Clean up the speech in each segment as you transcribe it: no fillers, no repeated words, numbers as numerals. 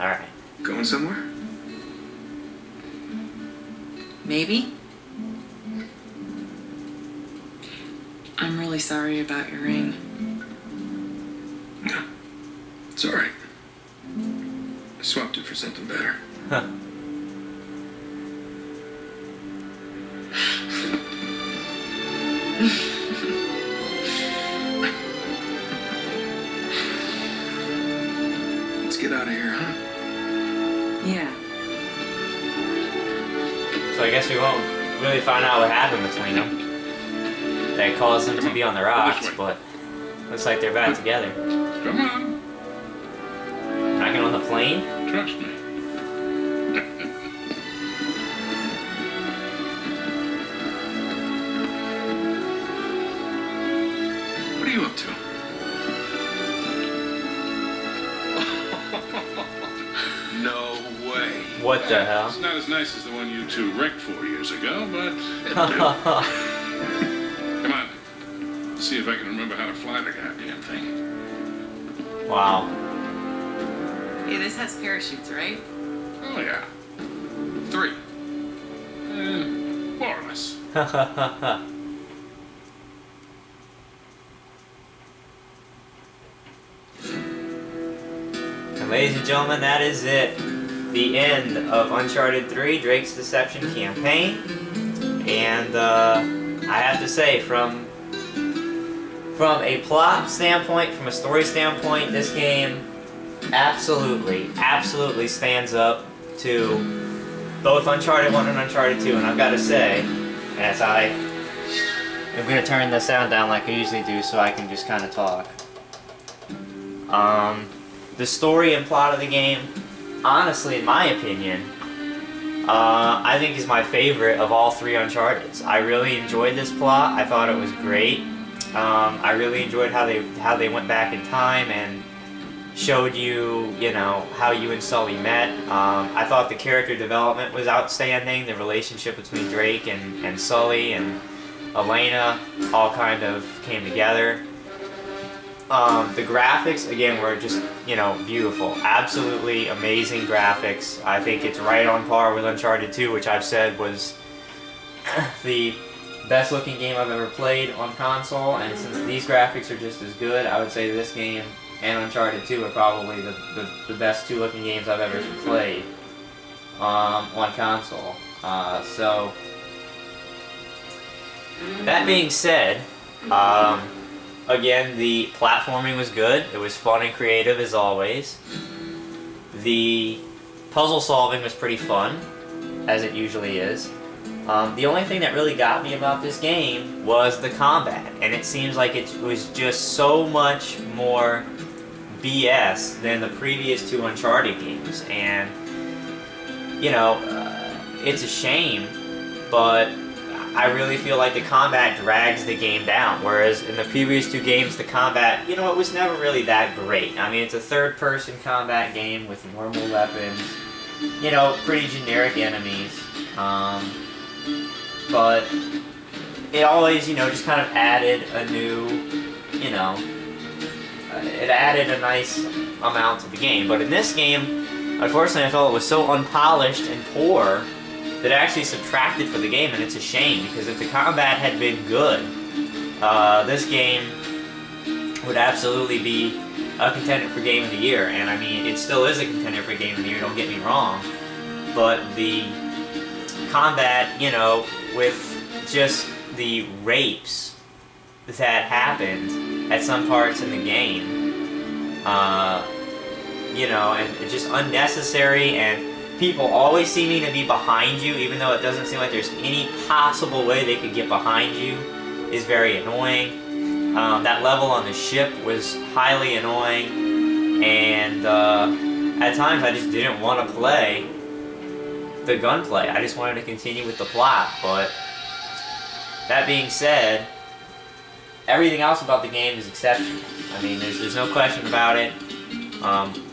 Alright. Going somewhere? Maybe. I'm really sorry about your ring. No. It's alright. I swapped it for something better. Huh. Let's get out of here, huh? Yeah. So I guess we won't really find out what happened between them that caused them to be on the rocks, but looks like they're back together. Come on. Not get on the plane? Trust me. What are you up to? No way. What the hell? It's not as nice as the one you two wrecked 4 years ago, but it'll do. Come on. Let's see if I can remember how to fly the goddamn thing. Wow. Hey, this has parachutes, right? Oh, yeah. 3. More or less. And ladies and gentlemen, that is it. The end of Uncharted 3, Drake's Deception campaign. And I have to say, from a plot standpoint, from a story standpoint, this game absolutely stands up to both Uncharted 1 and Uncharted 2. And I've got to say, as I am going to turn the sound down like I usually do so I can just kind of talk. The story and plot of the game, honestly, in my opinion, I think is my favorite of all 3 Uncharteds. I really enjoyed this plot. I thought it was great. I really enjoyed how they went back in time and showed you, you know, how you and Sully met. I thought the character development was outstanding. The relationship between Drake and Sully and Elena all kind of came together. The graphics, again, were just, you know, beautiful. Absolutely amazing graphics. I think it's right on par with Uncharted 2, which I've said was the best looking game I've ever played on console, and since these graphics are just as good, I would say this game and Uncharted 2 are probably the best 2 looking games I've ever played on console. So, that being said, again, the platforming was good. It was fun and creative as always. The puzzle solving was pretty fun, as it usually is. The only thing that really got me about this game was the combat, and it seems like it was just so much more BS than the previous 2 Uncharted games, and you know, it's a shame, but I really feel like the combat drags the game down, whereas in the previous 2 games, the combat, you know, it was never really that great. I mean, it's a third-person combat game with normal weapons, you know, pretty generic enemies, but it always, you know, just kind of added a new, you know, it added a nice amount to the game. But in this game, unfortunately, I felt it was so unpolished and poor that actually subtracted for the game, and it's a shame, because if the combat had been good, this game would absolutely be a contender for Game of the Year. And I mean, it still is a contender for Game of the Year, don't get me wrong, but the combat, you know, with just the rapes that happened at some parts in the game, you know, and it's just unnecessary, and people always seeming to be behind you, even though it doesn't seem like there's any possible way they could get behind you, is very annoying. That level on the ship was highly annoying, and at times I just didn't want to play the gunplay. I just wanted to continue with the plot. But that being said, everything else about the game is exceptional. I mean, there's no question about it.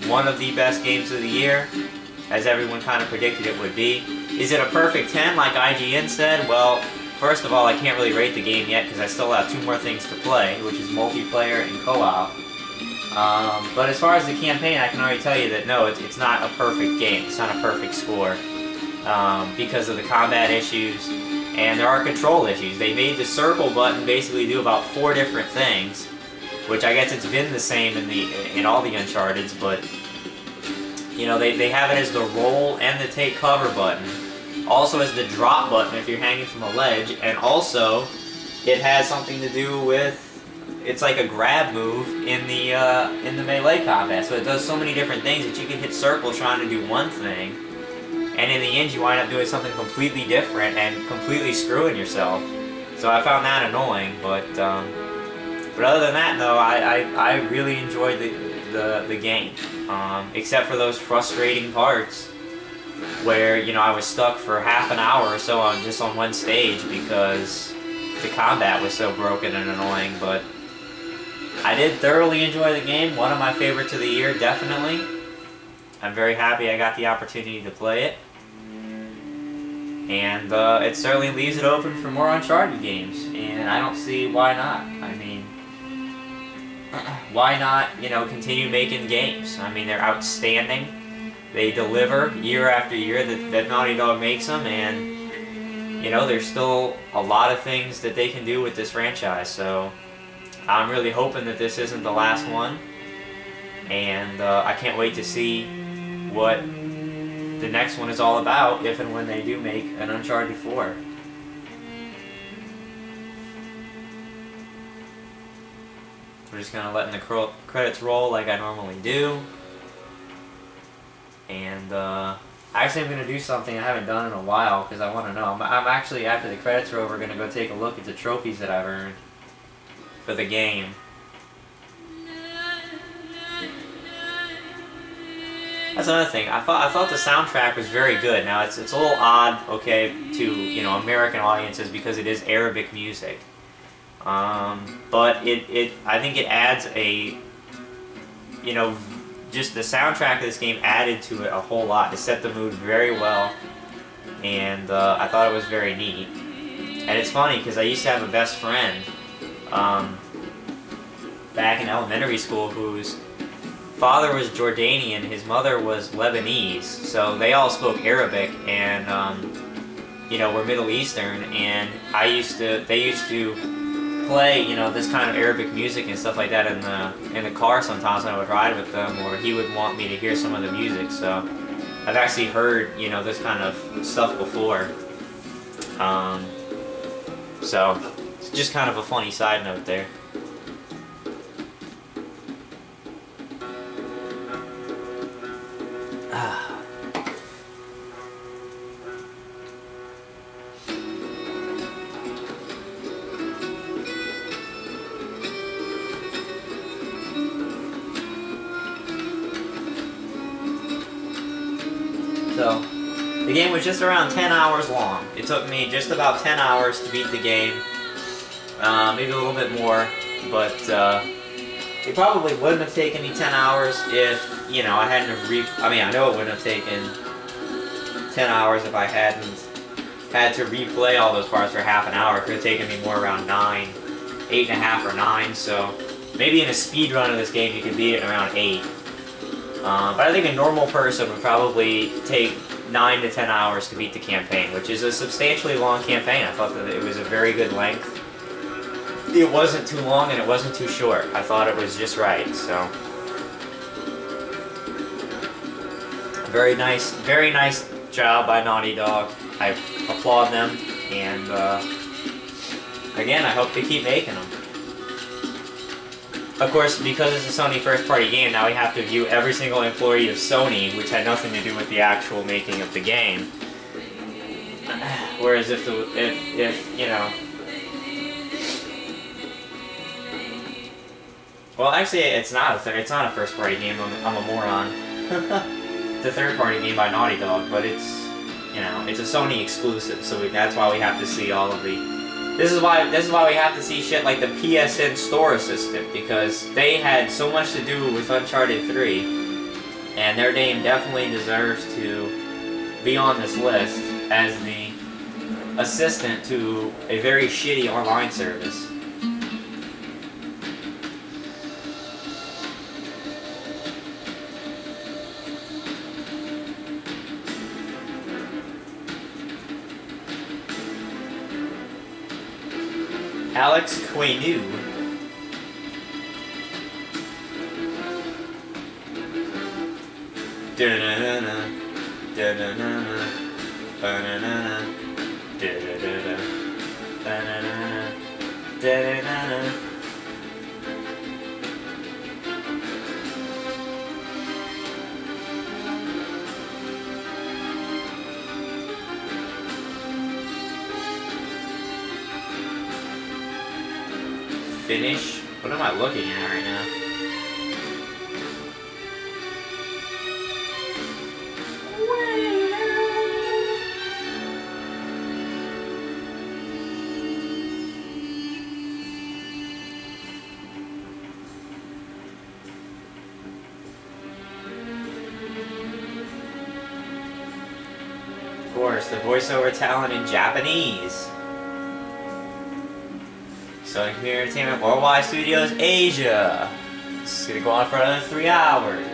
One of the best games of the year, as everyone kind of predicted it would be. Is it a perfect 10 like IGN said? Well, first of all, I can't really rate the game yet because I still have 2 more things to play, which is multiplayer and co-op. But as far as the campaign, I can already tell you that no, it's not a perfect game. It's not a perfect score because of the combat issues, and there are control issues. They made the circle button basically do about 4 different things, which I guess it's been the same in all the Uncharteds, but you know, they have it as the roll and the take cover button, also as the drop button if you're hanging from a ledge, and also it has something to do with, it's like a grab move in the melee combat. So it does so many different things that you can hit circle trying to do one thing, and in the end you wind up doing something completely different and completely screwing yourself. So I found that annoying, but other than that, though, I really enjoyed the game, except for those frustrating parts where, you know, I was stuck for half an hour or so just on one stage because the combat was so broken and annoying. But I did thoroughly enjoy the game. One of my favorites of the year, definitely. I'm very happy I got the opportunity to play it. And it certainly leaves it open for more Uncharted games. And I don't see why not. I mean, why not, you know, continue making games? I mean, they're outstanding. They deliver year after year that Naughty Dog makes them. And, you know, there's still a lot of things that they can do with this franchise. So I'm really hoping that this isn't the last one, and I can't wait to see what the next one is all about if and when they do make an Uncharted 4. We're just kind of letting the credits roll like I normally do, and actually I'm going to do something I haven't done in a while because I want to know. I'm actually, after the credits are over, going to go take a look at the trophies that I've earned for the game. That's another thing. I thought the soundtrack was very good. Now it's a little odd, okay, to, you know, American audiences because it is Arabic music. But I think it adds a, you know, just the soundtrack of this game added to it a whole lot. It set the mood very well, and I thought it was very neat. And it's funny because I used to have a best friend back in elementary school whose father was Jordanian, his mother was Lebanese, so they all spoke Arabic and you know, were Middle Eastern, and they used to play, you know, this kind of Arabic music and stuff like that in the car sometimes when I would ride with them, or he would want me to hear some of the music. So I've actually heard, you know, this kind of stuff before. So it's just kind of a funny side note there. So, the game was just around 10 hours long. It took me just about 10 hours to beat the game. Maybe a little bit more, but it probably wouldn't have taken me 10 hours if, you know, I hadn't I mean, I know it wouldn't have taken 10 hours if I hadn't had to replay all those parts for half an hour. It could have taken me more around 9, 8.5 or 9, so maybe in a speed run of this game you could beat it in around 8. But I think a normal person would probably take 9 to 10 hours to beat the campaign, which is a substantially long campaign. I thought that it was a very good length. It wasn't too long and it wasn't too short. I thought it was just right, so. Very nice job by Naughty Dog. I applaud them, and again, I hope they keep making them. Of course, because it's a Sony first-party game, now we have to view every single employee of Sony, which had nothing to do with the actual making of the game. Whereas if you know, well, actually, it's not a first-party game. I'm a moron. It's a third-party game by Naughty Dog, but it's, you know, it's a Sony exclusive, so that's why we have to see all of the. This is why we have to see shit like the PSN Store Assistant, because they had so much to do with Uncharted 3, and their name definitely deserves to be on this list as the assistant to a very shitty online service. Alex Quenu. Da-na-na-na, da-na-na-na, ba-na-na-na, da-da-da-da, ba-na-na-na, da-da-na-na. Finish? What am I looking at right now? Of course, the voiceover talent in Japanese. Sony Computer Entertainment Worldwide Studios Asia. This is gonna go on for another 3 hours.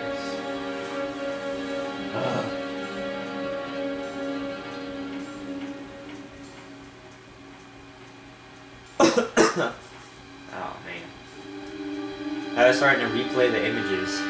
Oh man. I was starting to replay the images.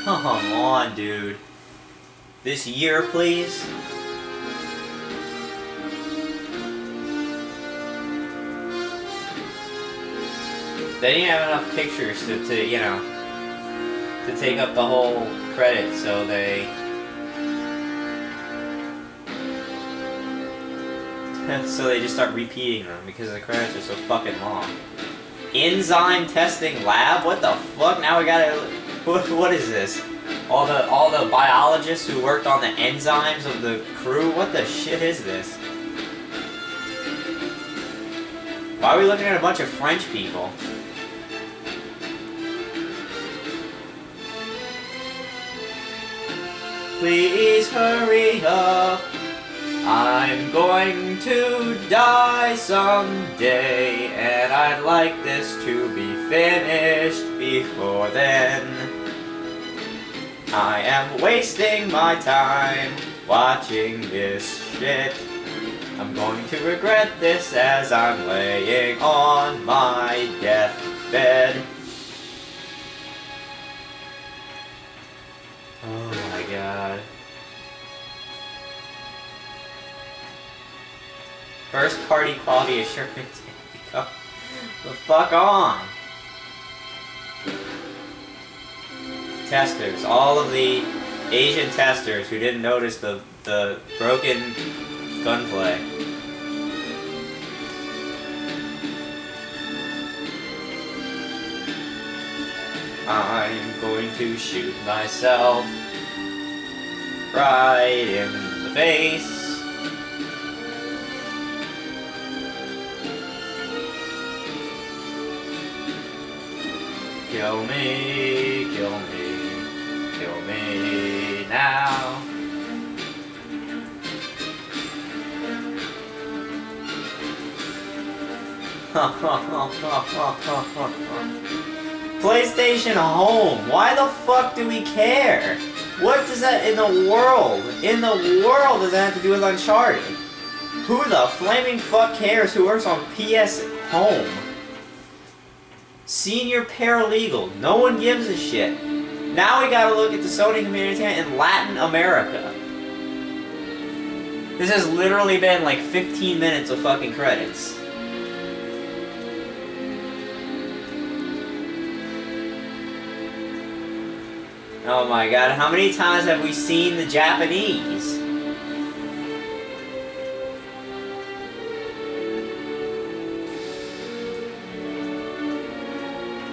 Come on, dude. This year, please? They didn't have enough pictures to you know, to take up the whole credit, so they... so they just start repeating them because the credits are so fucking long. Enzyme testing lab? What the fuck? Now we gotta... What is this? All the biologists who worked on the enzymes of the crew? What the shit is this? Why are we looking at a bunch of French people? Please hurry up. I'm going to die someday, and I'd like this to be finished before then. I am wasting my time watching this shit. I'm going to regret this as I'm laying on my deathbed. Oh my god. First party quality assurance. Go the fuck on. Testers, all of the Asian testers who didn't notice the broken gunplay. I'm going to shoot myself right in the face. Kill me, kill me, kill me now. PlayStation Home. Why the fuck do we care? What does that in the world does that have to do with Uncharted? Who the flaming fuck cares who works on PS Home? Senior paralegal. No one gives a shit. Now we gotta look at the Sony community in Latin America. This has literally been like 15 minutes of fucking credits. Oh my god, how many times have we seen the Japanese?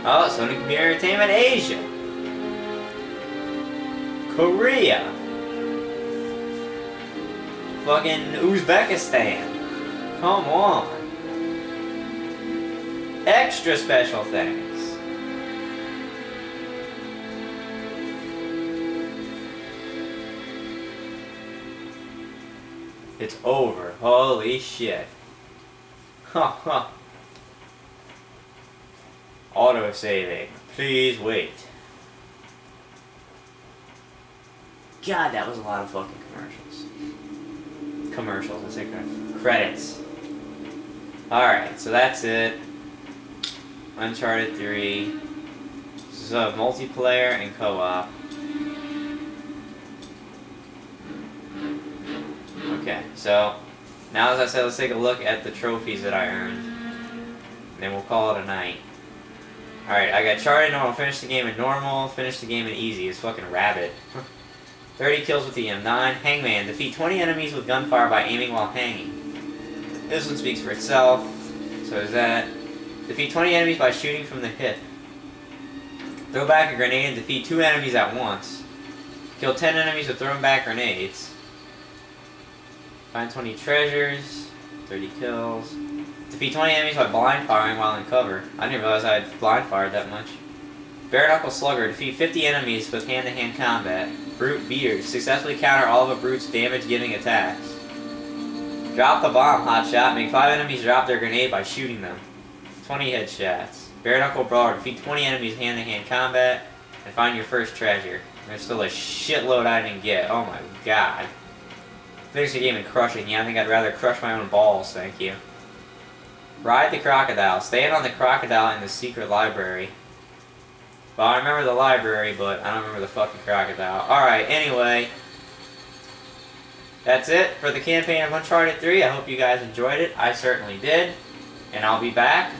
Oh, Sony Computer Entertainment Asia. Korea. Fucking Uzbekistan. Come on. Extra special things. It's over. Holy shit. Ha ha. Auto saving. Please wait. God, that was a lot of fucking commercials. I say credits. Alright, so that's it. Uncharted 3. This is a multiplayer and co-op. Okay, so now as I said, let's take a look at the trophies that I earned. And then we'll call it a night. Alright, I got Charted Normal, finish the game in Normal, finish the game in Easy. It's fucking Rabbit. 30 kills with the M9. Hangman, defeat 20 enemies with gunfire by aiming while hanging. This one speaks for itself. So is that. Defeat 20 enemies by shooting from the hip. Throw back a grenade and defeat 2 enemies at once. Kill 10 enemies with throwing back grenades. Find 20 treasures. 30 kills. Defeat 20 enemies by blind firing while in cover. I didn't realize I had blind fired that much. Bare Knuckle Slugger, defeat 50 enemies with hand-to-hand combat. Brute Beaters, successfully counter all of a brute's damage-giving attacks. Drop the bomb, Hotshot, make 5 enemies drop their grenade by shooting them. 20 headshots. Bare Knuckle Brawler, defeat 20 enemies hand-to-hand combat, and find your first treasure. There's still a shitload I didn't get, oh my god. Finish the game in crushing, yeah, I think I'd rather crush my own balls, thank you. Ride the Crocodile, stand on the crocodile in the secret library. Well, I remember the library, but I don't remember the fucking crocodile. Alright, anyway. That's it for the campaign of Uncharted 3. I hope you guys enjoyed it. I certainly did. And I'll be back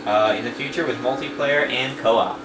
in the future with multiplayer and co-op.